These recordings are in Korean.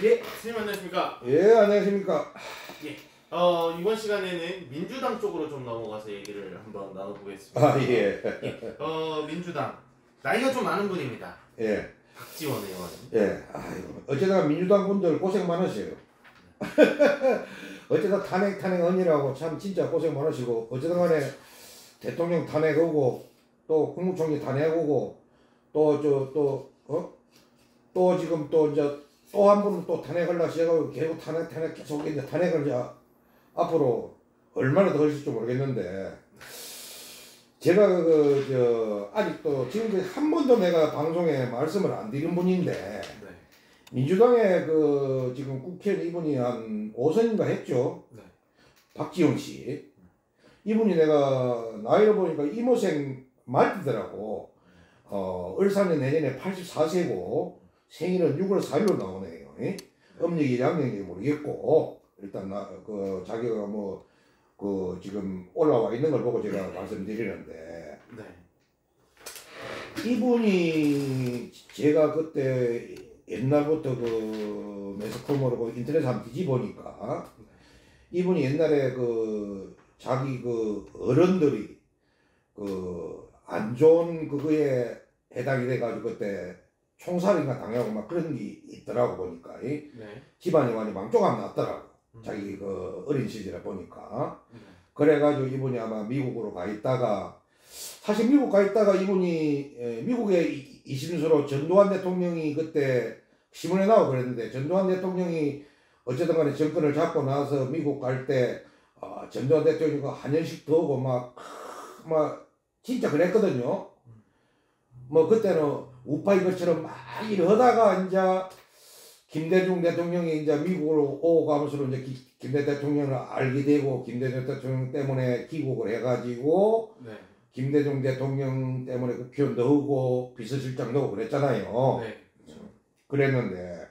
예, 선생님 안녕하십니까? 예, 안녕하십니까? 예. 이번 시간에는 민주당 쪽으로 좀 넘어가서 얘기를 한번 나눠보겠습니다. 아, 예. 예. 민주당. 나이가 좀 많은 분입니다. 예. 박지원 의원. 예. 아이고, 어쩌다가 민주당 분들 고생 많으세요. 어쩌다 탄핵 언니라고 참 진짜 고생 많으시고, 어쩌다 간에 대통령 탄핵 오고, 또 국무총리 탄핵 오고, 또 지금 또 이제 또 한 분은 또 탄핵하려고 시작하고, 결국 탄핵 계속 이제 탄핵을 이제 앞으로 얼마나 더 하실지 모르겠는데, 제가 아직도 지금 한 번도 내가 방송에 말씀을 안 드린 분인데, 네. 민주당의 지금 국회의원 이분이 한 5선인가 했죠. 네. 박지원 씨. 이분이 내가 나이를 보니까 이모생 말띠더라고. 을사년 내년에 84세고, 생일은 6월 4일로 나오네요. 음력이 양력이 모르겠고, 일단 자기가 지금 올라와 있는 걸 보고 제가 말씀드리는데, 네. 이분이 제가 그때 옛날부터 매스컴으로 인터넷 한번 뒤집어보니까, 이분이 옛날에 자기 어른들이 안 좋은 그거에 해당이 돼가지고 그때 총살인가 당하고 막 그런 게 있더라고 보니까. 네. 집안이 완전 망조가 났더라고. 자기 어린 시절에 보니까. 그래가지고 이분이 아마 미국으로 가 있다가, 사실 미국 가 있다가 이분이 미국의 이심수로 전두환 대통령이 그때 신문에 나오고 그랬는데, 전두환 대통령이 어쨌든 간에 정권을 잡고 나서 미국 갈 때 전두환 대통령이 한연식 더 오고 막 진짜 그랬거든요. 그때는 우파 이것처럼 막 이러다가 이제 김대중 대통령이 이제 미국으로 오고 가면서 이제 김대 대통령을 알게 되고, 김대중 대통령 때문에 귀국을 해가지고, 네. 김대중 대통령 때문에 국회의원 넣고 비서실장 넣고 그랬잖아요. 네. 그랬는데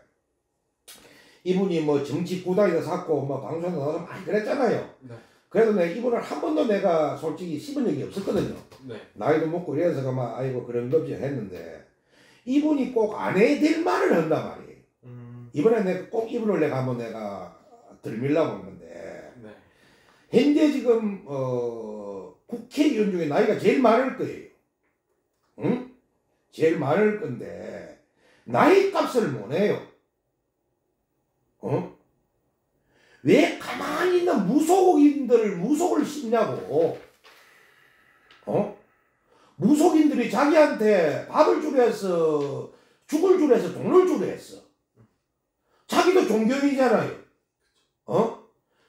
이분이 정치 구다이도 샀고 방송에 나와서 많이 그랬잖아요. 네. 그래도 이분을 한 번도 내가 솔직히 씹은 적이 없었거든요. 네. 나이도 먹고 이래서 아이고 그런 겁지 했는데, 이분이 꼭 안 해야 될 말을 한단 말이에요. 이번에 내가 꼭 이분을 한번 들밀라고 했는데, 네. 현재 지금 국회의원 중에 나이가 제일 많을 거예요. 응? 제일 많을 건데 나이 값을 못 해요. 왜 가만히 있는 무속인들 무속을 씹냐고. 무속인들이 자기한테 밥을 주려 해서, 죽을 주려 해서, 돈을 주려 했어. 자기도 종교인이잖아요.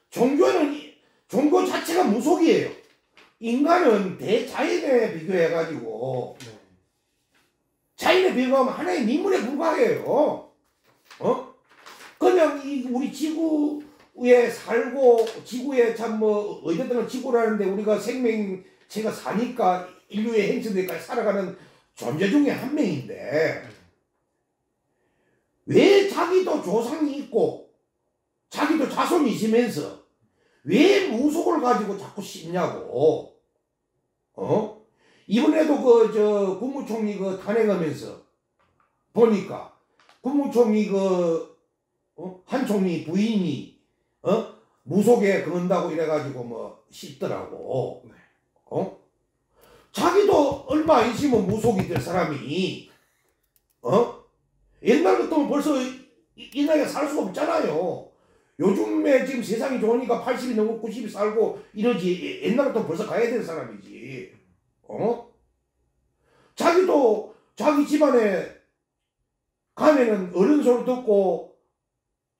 종교 자체가 무속이에요. 인간은 대자연에 비교해가지고, 네. 자연에 비교하면 하나의 민물에 불과해요. 그냥 우리 지구에 살고, 지구에 어쨌든 지구라는데 우리가 생명체가 사니까 인류의 행성들까지 살아가는 존재 중에 한 명인데, 왜 자기도 조상이 있고 자기도 자손이 있으면서 왜 무속을 가지고 자꾸 씹냐고. 이번에도 국무총리 탄핵하면서 보니까 국무총리 한 총리 부인이 무속에 그런다고 이래가지고 씹더라고. 자기도 얼마 안 있으면 무속이 될 사람이 옛날부터 벌써 이 나이에 살 수가 없잖아요. 요즘에 지금 세상이 좋으니까 80이 넘고 90이 살고 이러지, 옛날부터 벌써 가야 될 사람이지. 자기도 자기 집안에 가면은 어른 소리 듣고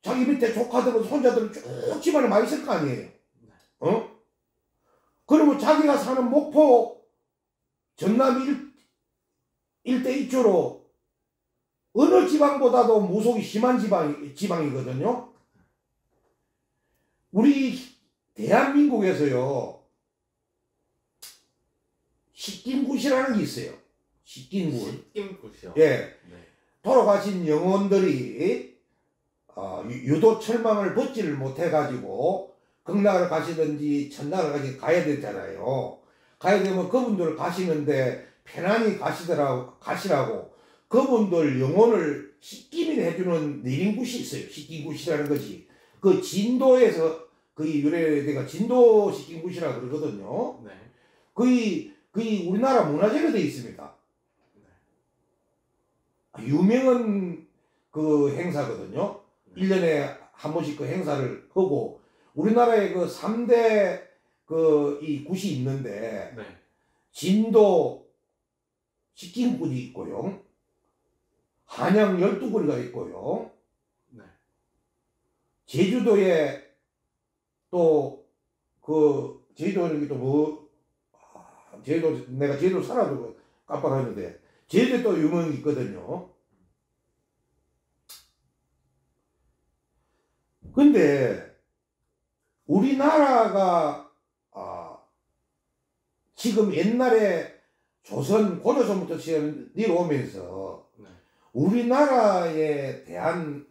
자기 밑에 조카들은 손자들은 쭉 집안에 많이 있을 거 아니에요. 그러면 자기가 사는 목포 전남 일대 이주로 어느 지방보다도 무속이 심한 지방이거든요. 우리 대한민국에서요, 식긴굿이라는 게 있어요. 식긴굿. 식긴굿이요? 예. 네. 돌아가신 영혼들이 유도 철망을 벗지를 못해가지고 극락을 가시든지 천락을 가야 되잖아요. 가야 되면 그분들 가시는데 편안히 가시라고 그분들 영혼을 씻김을 해주는 내림굿이 있어요. 씻김굿이라는 것이 그 진도에서 거의 유래가 진도 씻김굿이라 그러거든요. 네. 거의 우리나라 문화재로 되어 있습니다. 유명한 그 행사거든요. 1년에 한 번씩 그 행사를 하고 우리나라에 그 3대 그 이 굿이 있는데 네. 진도 식긴굿이 있고요. 한양 12구리가 있고요. 네. 제주도에 또 그 제주도는 또 뭐 제주도 내가 제주도 살아도 깜빡했는데 제주도에 또 유명한 게 있거든요. 근데 우리나라가 지금 옛날에 조선 고조선부터 내려오면서 네. 우리나라에 대한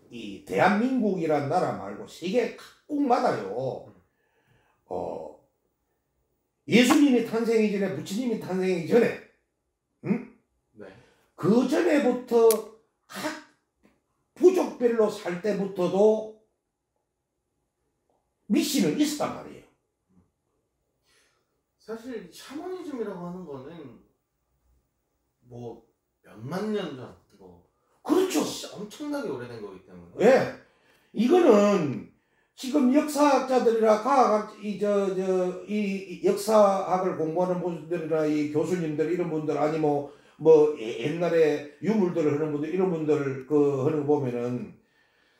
이 대한민국이란 나라 말고 세계 각국마다요 예수님이 탄생하기 전에 부처님이 탄생하기 전에 네. 그 전에부터 각 부족별로 살 때부터도 미신은 있었단 말이에요. 사실 샤머니즘이라고 하는 거는 뭐 몇만 년 전, 뭐 그렇죠. 엄청나게 오래된 거기 때문에. 예, 이거는 지금 역사학자들이나 이 역사학을 공부하는 분들이나 이 교수님들 이런 분들 아니 뭐 옛날에 유물들을 하는 분들 이런 분들 그 하는 거 보면은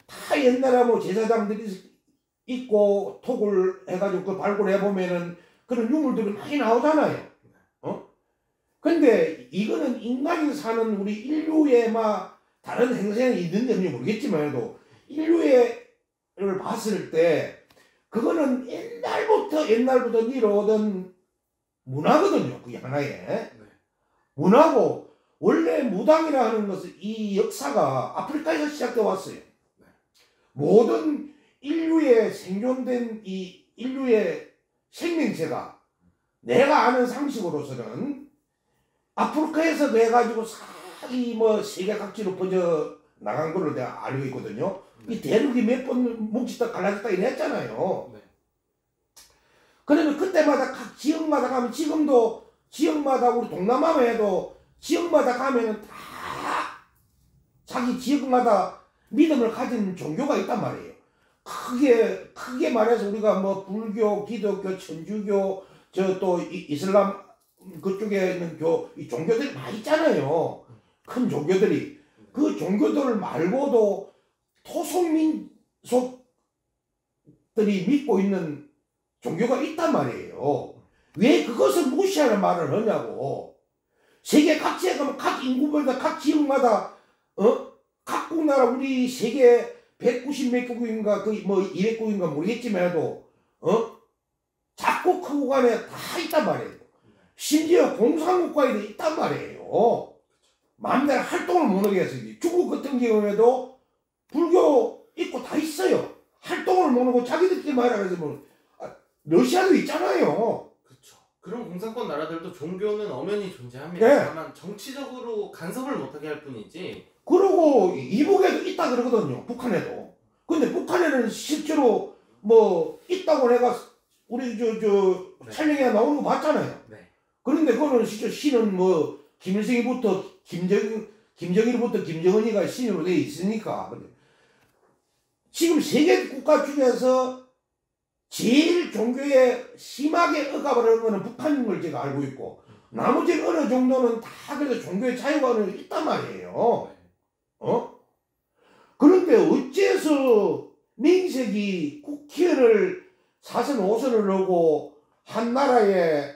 다 옛날에 뭐 제사장들이 있고 톡을 해가지고 그 발굴해 보면은 그런 유물들이 많이 나오잖아요. 근데 이거는 인간이 사는 우리 인류의 막 다른 행성이 있는지 없는지 모르겠지만도 인류를 봤을 때 그거는 옛날부터 내려오던 문화거든요. 그게 하나의 문화고 원래 무당이라 하는 것은 이 역사가 아프리카에서 시작돼 왔어요. 모든 인류의 생존된 이 인류의 생명체가 내가 아는 상식으로서는 아프리카에서 돼가지고 이 뭐 세계 각지로 퍼져 나간 걸로 내가 알고 있거든요. 이 대륙이 몇 번 뭉치다 갈라졌다 이랬잖아요. 네. 그러면 그때마다 각 지역마다 가면 지금도 지역마다 우리 동남아만 해도 지역마다 가면은 다 자기 지역마다 믿음을 가진 종교가 있단 말이에요. 크게 말해서 우리가 뭐 불교, 기독교, 천주교, 저 또 이슬람 그쪽에 있는 이 종교들이 많이 있잖아요. 큰 종교들이. 그 종교들 말고도 토속민족들이 믿고 있는 종교가 있단 말이에요. 왜 그것을 무시하는 말을 하냐고. 세계 각지에 가면 각 인구별다 각 지역마다 각국 나라 우리 세계 190몇 국인가 거의 뭐 200국인가 모르겠지만도 작고 크고 간에 다 있단 말이에요. 심지어 공산국가에도 있단 말이에요. 마음대로 활동을 못 하게 해서 중국 같은 경우에도 불교 있고 다 있어요. 활동을 못 하고 자기들끼리 말하라 그래서 러시아도 있잖아요. 그렇죠. 그런 공산권 나라들도 종교는 엄연히 존재합니다. 네. 다만 정치적으로 간섭을 못하게 할 뿐이지. 그리고 이북에도 있다 그러거든요. 북한에도. 근데 북한에는 실제로 뭐 있다고 내가 우리 네. 촬영에 나오는 거 봤잖아요. 네. 그런데 그거는 진짜 신은 뭐 김일성이부터 김정일부터 김정은이가 신으로 되어 있으니까. 지금 세계 국가 중에서 제일 종교에 심하게 억압을 하는 거는 북한인 걸 제가 알고 있고 나머지 어느 정도는 다 그래서 종교의 자유가 있단 말이에요. 그런데 어째서 민색이 국회를 4선 5선을 하고 한 나라에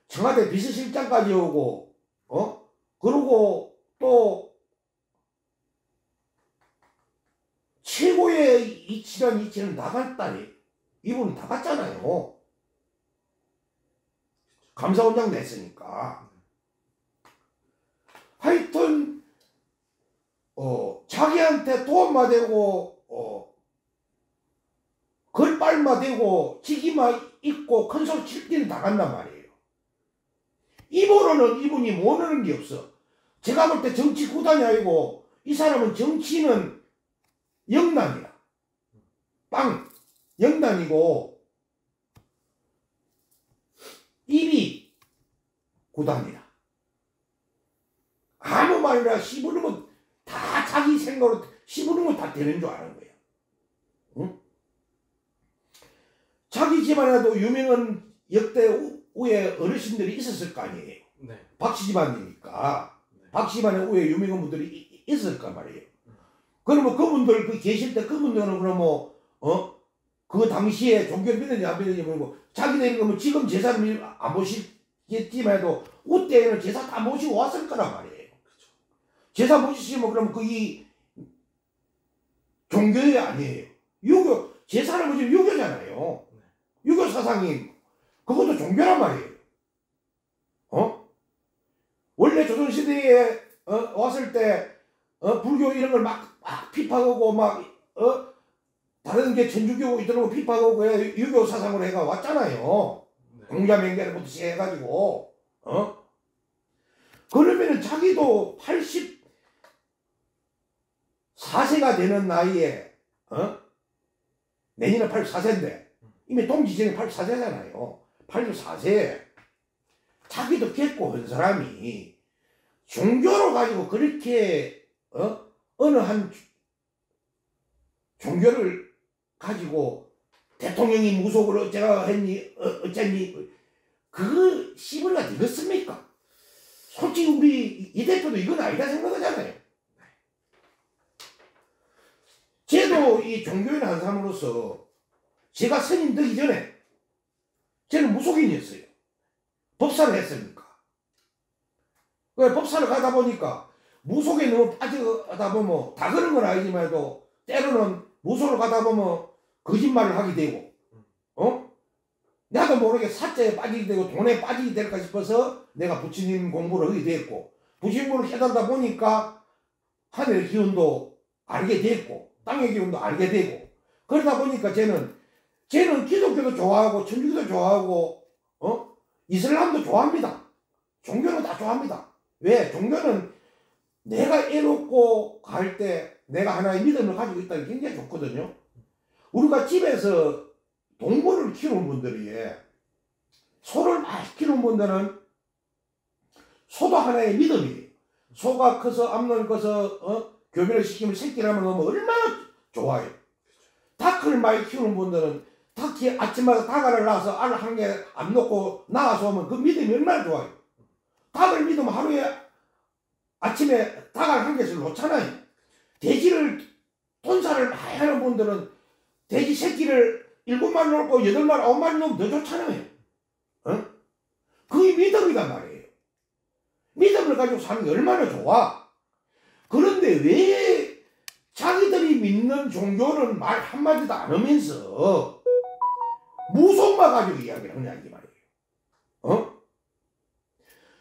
청와대 비서실장까지 오고 그리고 또 최고의 이치는 나갔다니. 이분은 다 갔잖아요. 감사원장 됐으니까. 하여튼 자기한테 도움만 되고 걸빨만 되고 지기만 있고 큰 소리 칠 때는 다 간단 말이에요. 입으로는 이분이 모르는 게 없어. 제가 볼 때 정치 구단이 아니고 이 사람은 정치는 영단이야. 빵 영단이고 입이 구단이야. 아무 말이나 씹으면 다 자기 생각으로 씹으면 다 되는 줄 아는 거야. 응? 자기 집안에도 유명한 역대 우에 어르신들이 있었을 거 아니에요. 네. 박씨 집안이니까 네. 박씨 집안에 우에 유명한 분들이 있었을 거 말이에요. 그러면 그분들 그 계실 때 그분들은 그러면 그 당시에 종교를 믿는지 안 믿는지 모르고 자기들이 그러면 지금 제사를 안 모시겠지만 해도 그때는 제사 다 모시고 왔을 거란 말이에요. 그쵸. 제사 모시시면 그러면 그이 종교회 아니에요. 유교 제사를 모시면 유교잖아요. 네. 유교 사상이 그것도 종교란 말이에요. 원래 조선시대에 왔을 때 불교 이런 걸 막 비판하고 막 다른 게 천주교 이런 거 비판하고 유교 사상으로 해가 왔잖아요. 네. 공자맹계부터 시작해가지고 그러면은 자기도 84세가 되는 나이에 내년에 84세인데 이미 동지전에 84세잖아요. 84세 자기도 겪고 한 사람이 종교로 가지고 그렇게 어느 한 종교를 가지고 대통령이 무속을 어째가 했니 어쨌니 그 씨발가 되겠습니까? 솔직히 우리 이 대표도 이건 아니다 생각하잖아요. 쟤도 이 종교인 한 사람으로서 제가 스님 되기 전에 쟤는 무속인이었어요. 법사를 했으니까. 법사를 가다 보니까 무속에 너무 빠져가다 보면 다 그런 건 아니지만 해도 때로는 무속을 가다 보면 거짓말을 하게 되고 나도 모르게 사자에 빠지게 되고 돈에 빠지게 될까 싶어서 내가 부처님 공부를 하게 됐고 부처님 공부를 해달다 보니까 하늘의 기운도 알게 됐고 땅의 기운도 알게 되고 그러다 보니까 쟤는 기독교도 좋아하고 천주교도 좋아하고 이슬람도 좋아합니다. 종교는 다 좋아합니다. 왜? 종교는 내가 애놓고 갈 때 내가 하나의 믿음을 가지고 있다는 게 굉장히 좋거든요. 우리가 집에서 동물을 키우는 분들이 소를 많이 키우는 분들은 소도 하나의 믿음이에요. 소가 커서 암놈이 커서 교배를 시키면 새끼를 하면 너무 얼마나 좋아요. 닭을 많이 키우는 분들은 닭이 아침마다 닭알을 낳아서 알 한 개 안 놓고 나가서 오면 그 믿음이 얼마나 좋아요. 닭을 믿으면 하루에 아침에 닭알 한 개씩 놓잖아요. 돼지를 돈살을 많이 하는 분들은 돼지 새끼를 7마리 놓고 8마리 9마리 놓으면 더 좋잖아요. 그게 믿음이란 말이에요. 믿음을 가지고 사는 게 얼마나 좋아. 그런데 왜 자기들이 믿는 종교는 말 한마디도 안 하면서 무속만 가지고 이야기를 하냐 이 말이에요.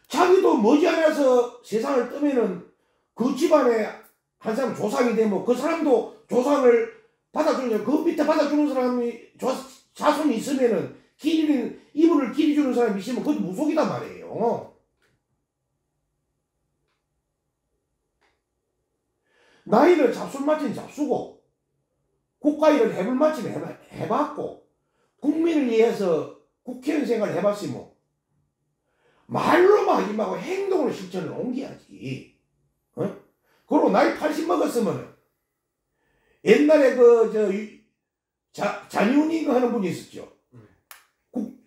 자기도 머지않아서 세상을 뜨면은 그 집안에 한 사람 조상이 되면 그 사람도 조상을 받아주는 그 밑에 받아주는 사람이 자손이 있으면은 이분을 기리주는 사람이 있으면 그것도 무속이단 말이에요. 나이를 잡술 맞힌 잡수고 국가일을 해볼 맞힌 해봤고 국민을 위해서 국회의원 생활을 해봤으면 뭐 말로만 하지 말고 행동으로 실천을 옮겨야지. 그리고 나이 80 먹었으면 옛날에 잔윤이 하는 분이 있었죠.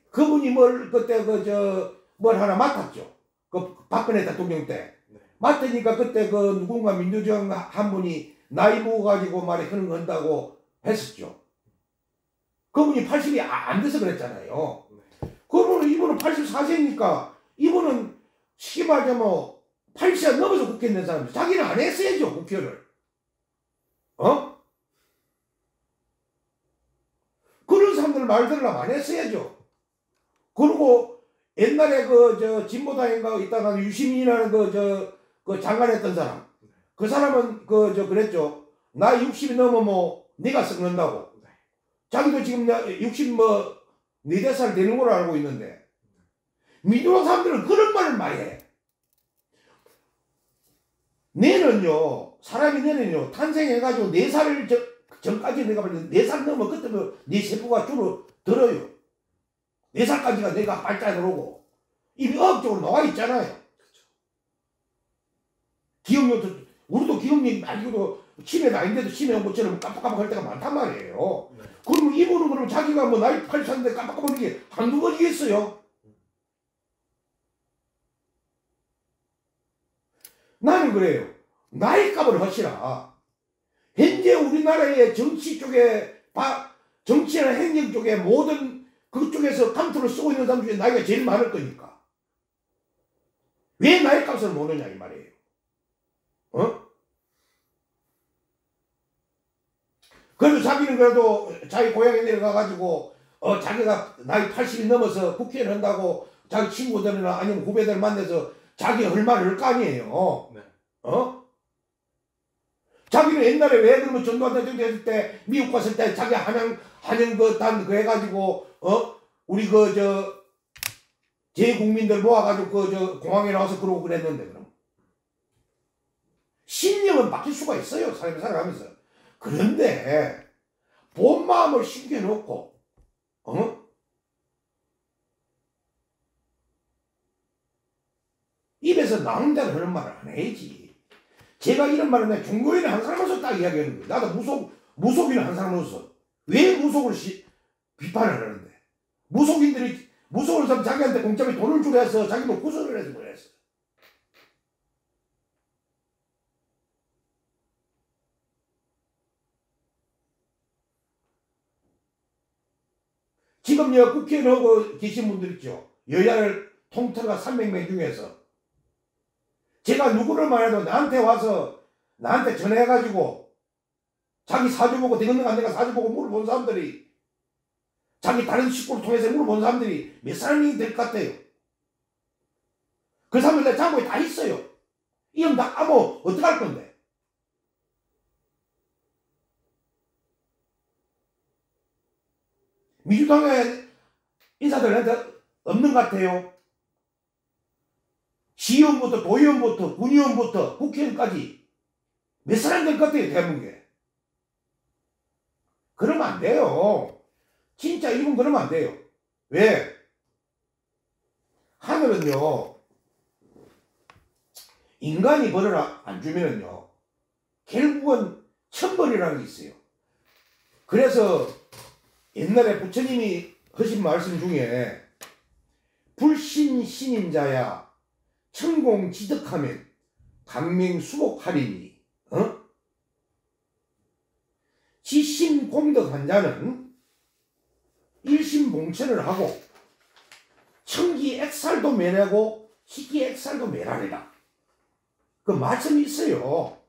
그분이 그때 뭘 하나 맡았죠. 그 박근혜 대통령 때. 맡으니까 그때 누군가 민주정 한 분이 나이 먹어가지고 그런 거 한다고 했었죠. 그분이 80이 안 돼서 그랬잖아요. 그러면 이분은 84세니까 이분은 쉽게 말하자면 80세 넘어서 국회 낸 사람이 자기는 안 했어야죠, 국회를. 그런 사람들 말 들으려면 안 했어야죠. 그리고 옛날에 진보당인가 있다가 유시민이라는 장관했던 사람. 그 사람은 그랬죠. 나 60이 넘으면 네가 썩는다고. 자기도 지금 60 4살 되는 걸로 알고 있는데 민주당 사람들은 그런 말을 많이 해. 뇌는요, 사람이 뇌는요, 탄생해가지고 4살 전까지 내가 볼 때 4살 넘으면 그때부터 네 세포가 줄어들어요. 4살까지가 내가 발달을 오고, 이미 어학적으로 나와 있잖아요. 기억력도, 우리도 기억력이 아니고도 치매가 아닌데도 치매 온 것처럼 깜빡깜빡 할 때가 많단 말이에요. 네. 그러면 이분은 그럼 자기가 뭐 나이 83인데 깜빡깜빡 하는 게 한두 번이겠어요? 나는 그래요. 나이 값을 하시라. 현재 우리나라의 정치 쪽에, 정치나 행정 쪽에 모든 그쪽에서 감투를 쓰고 있는 사람 중에 나이가 제일 많을 거니까. 왜 나이 값을 모르냐, 이 말이에요. 그래도 자기는 그래도 자기 고향에 내려가가지고, 자기가 나이 80이 넘어서 국회의원 한다고 자기 친구들이나 아니면 후배들 만나서 자기 할 말을 할 거 아니에요. 네. 자기는 옛날에 왜 그러면 전두환 대통령 했을 때 미국 갔을 때 자기 한양 그 해가지고 우리 제국민들 모아가지고 공항에 나와서 그러고 그랬는데 그럼 신념은 바뀔 수가 있어요. 사람이 살아가면서. 그런데 본 마음을 숨겨놓고 입에서 나온 대로 하는 말을 안 해야지. 제가 이런 말은 내 종교인의 한 사람으로서 딱 이야기하는 거예요. 나도 무속인의 한 사람으로서. 왜 무속을 비판을 하는데? 무속을 하면 자기한테 공짜로 돈을 주려 해서 자기도 구설을 해서 그랬어. 지금 국회의원 하고 계신 분들 있죠. 여야를 통틀어가 300명 중에서 제가 누구를 말해도 나한테 와서 나한테 전화해가지고 자기 사주 보고 되겠는가 안 되는가 사주 보고 물어본 사람들이 자기 다른 식구를 통해서 물어본 사람들이 몇 사람이 될 것 같아요. 그 사람들 내 장부에 다 있어요. 이름 다 까먹어 어떡할 건데. 민주당의 인사들한테 없는 것 같아요. 시의원부터 도의원부터 군의원부터 국회의원까지 몇 사람 될 것 같아요, 대한민국에. 그러면 안 돼요. 진짜 이분 그러면 안 돼요. 왜? 하늘은요, 인간이 벌을 안 주면은요, 결국은 천벌이라는 게 있어요. 그래서 옛날에 부처님이 하신 말씀 중에 불신신임자야 천공지득하면 강명수복하리니 지신공덕한 자는 일심봉천을 하고 천기액살도 매내고 희귀액살도 매라리라. 그 말씀이 있어요.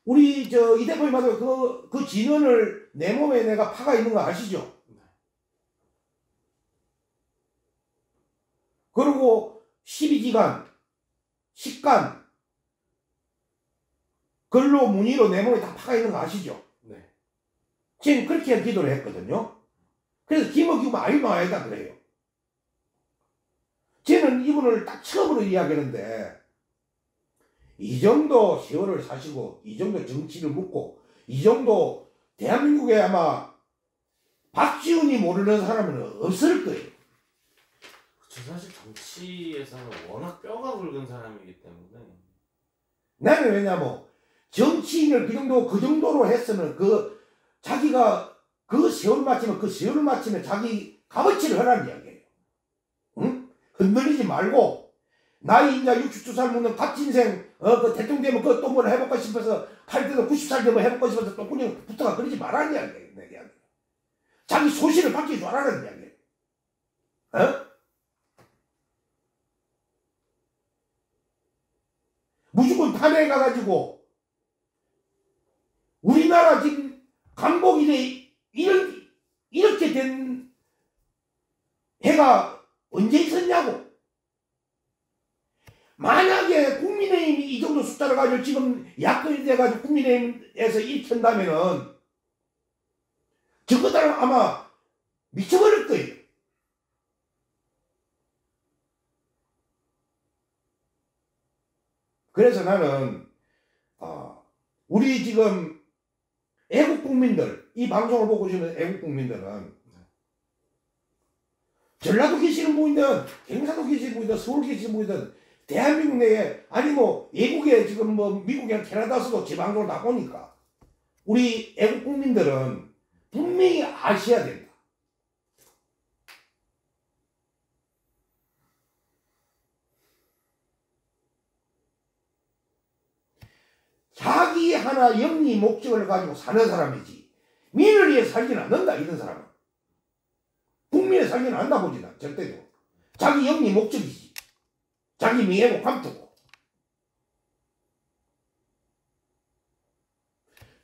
우리 이 대표님 말도 그 진원을 내 몸에 내가 파가 있는 거 아시죠? 그리고 12지간, 식간, 근로, 문의로 내 몸에 다 파가 있는 거 아시죠? 네. 지금 그렇게 기도를 했거든요. 그래서 기먹이고 아니면 아니다 그래요. 저는 이분을 딱 처음으로 이야기하는데 이 정도 세월을 사시고 이 정도 정치를 묻고 이 정도 대한민국에 아마 박지훈이 모르는 사람은 없을 거예요. 그쵸, 사실 정치에서는 워낙 뼈가 굵은 사람이기 때문에. 나는 왜냐면 정치인을 그 정도로 했으면 자기가 그 세월을 마치면 자기 값어치를 하라는 이야기예요. 응? 흔들리지 말고 나이 이제 62살 묻는 갓진생 그 대통령 되면 또 뭘 해볼까 싶어서 8대도 90살 되면 해볼까 싶어서 또 그냥 붙어가 그러지 말라는 이야기예요. 내 이야기. 자기 소신을 바뀌지 말라는 이야기예요. 무조건 탄핵 가가지고 우리나라 지금 강복이래 이렇게 된 해가 언제 있었냐고. 만약에 국민의힘이 이 정도 숫자를 가지고 지금 야권이 돼가지고 국민의힘에서 일천다면은 저거들은 아마 미쳐버릴 거예요. 그래서 나는 우리 지금 애국 국민들, 이 방송을 보고 있는 애국 국민들은 전라도 계시는 분이든 경상도 계시는 분이든 서울 계시는 분이든 대한민국 내에 아니 뭐 외국에 지금 뭐 미국이나 캐나다에서도 제 방송을 다 보니까 우리 애국 국민들은 분명히 아셔야 된다. 자기 하나 영리 목적을 가지고 사는 사람이지 민을 위해 살지는 않는다. 이런 사람은 국민을 살지는 않는다 보지는 절대로. 자기 영리 목적이지. 자기 미해고 감투고.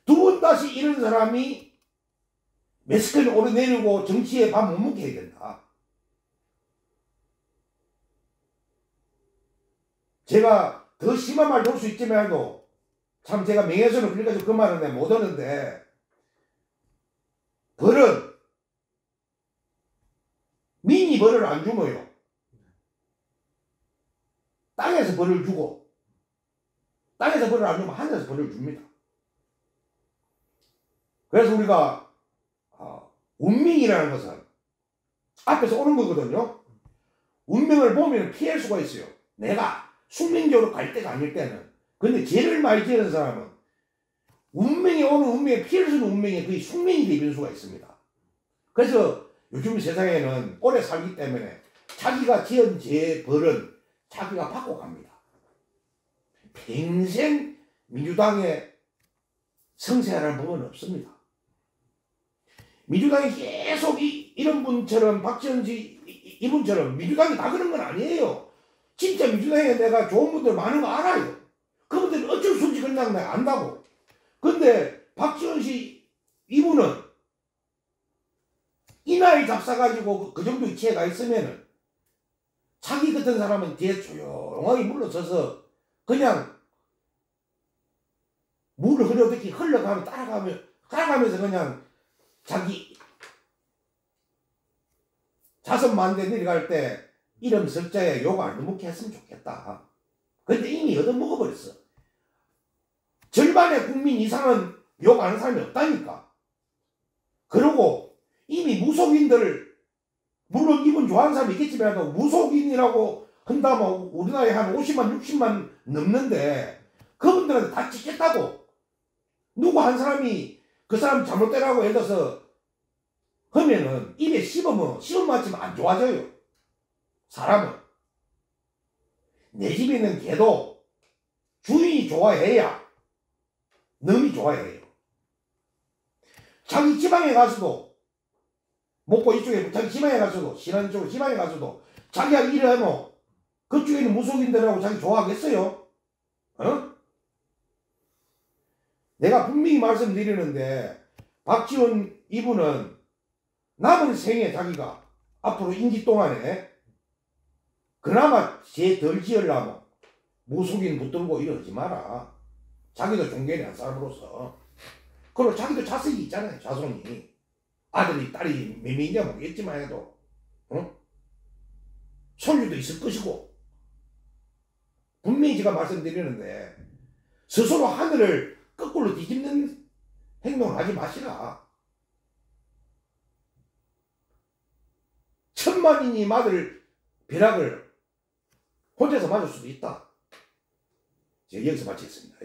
두 번 다시 이런 사람이 매스컴에 오르내리고 정치에 밥 못 먹게 해야 된다. 제가 더 심한 말 놓을 수 있지만도 참 제가 명예훼손을 그래가지고 그 말은 내가 못 하는데 벌은 민이 벌을 안 주면요 땅에서 벌을 주고 땅에서 벌을 안 주면 하늘에서 벌을 줍니다. 그래서 우리가 운명이라는 것은 앞에서 오는 거거든요. 운명을 보면 피할 수가 있어요. 내가 숙명적으로 갈 때가 아닐 때는. 근데 죄를 많이 지는 사람은 운명이 오는 운명에 피할 수 있는 운명이 거의 숙명이 되는 수가 있습니다. 그래서 요즘 세상에는 오래 살기 때문에 자기가 지은 죄의 벌은 자기가 받고 갑니다. 평생 민주당에 성세하라는 법은 없습니다. 민주당이 계속 이런 분처럼 박지원 이분처럼 민주당이 다 그런 건 아니에요. 진짜 민주당에 내가 좋은 분들 많은 거 알아요. 그분들은 어쩔 수 없이 그냥 내가 안다고. 근데 박지원 씨 이분은 이 나이 잡사가지고 그 정도 위치에 가 있으면은 자기 같은 사람은 뒤에 조용하게 물러서서 그냥 물을 흐려듣기 흘러가면 따라가면서 그냥 자기 자선 만대 내려갈 때 이름 설자에 욕 안 넣게 했으면 좋겠다. 근데 이미 얻어먹어버렸어. 절반의 국민 이상은 욕 안 하는 사람이 없다니까. 그러고 이미 무속인들 물론 이분 좋아하는 사람이 있겠지만 무속인이라고 한다면 우리나라에 한 50만 60만 넘는데 그분들한테 다 찍겠다고. 누구 한 사람이 그 사람 잘못되라고 예를 들어서 하면은 입에 씹으면 맞지만 안 좋아져요. 사람은. 내 집에 있는 개도 주인이 좋아해야 놈이 좋아해요. 자기 지방에 가서도 목포 이쪽에 자기 지방에 가서도 신안 쪽으로 지방에 가서도 자기가 일을 하면 그쪽에 있는 무속인들하고 자기 좋아하겠어요? 어? 내가 분명히 말씀드리는데 박지원 이분은 남은 생에 자기가 앞으로 임기 동안에 그나마 죄 덜 지으려면 무속인 붙들고 이러지 마라. 자기도 종교에 한 사람으로서. 그리고 자기도 자식이 있잖아요. 자손이. 아들이 딸이 몇 명인지 모르겠지만 해도 손주도 있을 것이고 분명히 제가 말씀드리는데 스스로 하늘을 거꾸로 뒤집는 행동을 하지 마시라. 천만인이 맞을 벼락을 혼자서 맞을 수도 있다. 제가 여기서 마치겠습니다.